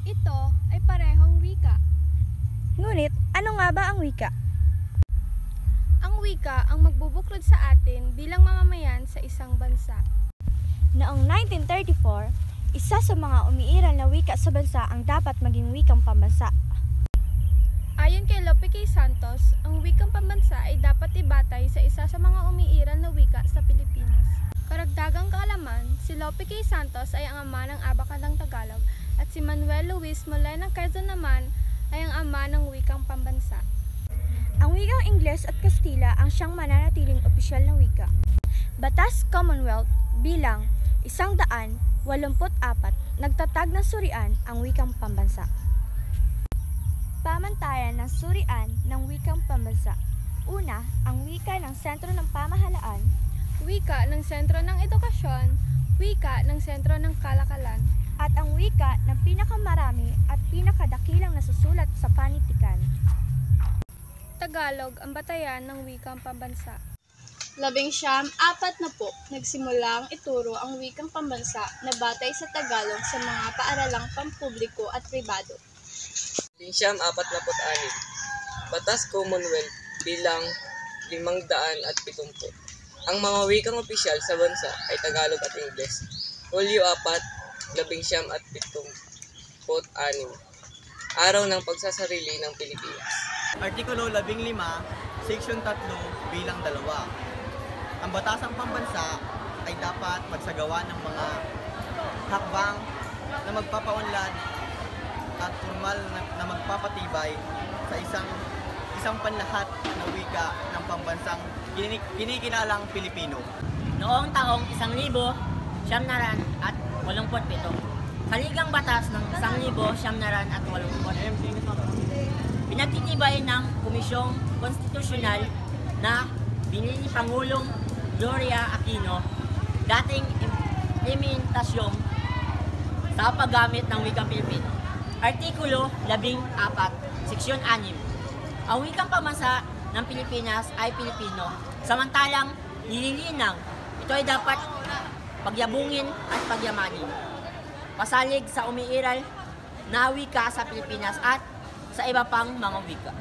Ito ay parehong wika. Ngunit, ano nga ba ang wika? Ang wika ang magbubuklod sa atin bilang mamamayan sa isang bansa. Noong 1934, isa sa mga umiiral na wika sa bansa ang dapat maging wikang pambansa. Ayon kay Lope K. Santos, ang wikang pambansa ay dapat ibatay sa isa sa mga umiiral na wika sa Pilipinas. Karagdagang kaalaman, si Lope K. Santos ay ang ama ng Abacadang Tagalog at si Manuel Luis Molina Quezon naman ay ang ama ng wikang pambansa. Ang wikang Ingles at Kastila ang siyang mananatiling opisyal na wika. Batas Commonwealth bilang 184 nagtatag ng surian ang wikang pambansa. Pamantayan ng surian ng wikang pambansa. Una, ang wika ng sentro ng pamahalaan, Wika ng sentro ng edukasyon, wika ng sentro ng kalakalan, at ang wika ng pinakamarami at pinakadakilang nasusulat sa panitikan. Tagalog ang batayan ng wikang pambansa. 1940 nagsimulang ituro ang wikang pambansa na batay sa Tagalog sa mga paaralang pampubliko at pribado. 1946 Batas Commonwealth bilang 570. Ang mga wikang opisyal sa bansa ay Tagalog at Ingles. Hulyo 4, 1976. Araw ng pagsasarili ng Pilipinas. Artikulo 15, Section 3 bilang 2. Ang batasang pambansa ay dapat magsagawa ng mga hakbang na magpapaunlad at formal na magpapatibay sa isang panlahat na wika ng pambansang kinikinalang Pilipino. Noong taong 1987, Saligang Batas ng 1987, pinagtitibay ng Komisyong Konstitusyonal na binili ni Pangulong Gloria Aquino dating implementasyon sa paggamit ng wikang Pilipino. Artikulo 14, Seksyon 6. Ang wikang pambansa ng Pilipinas ay Pilipino, samantalang nililinang ito ay dapat pagyabungin at pagyamanin. Pasalig sa umiiral na wika sa Pilipinas at sa iba pang mga wika.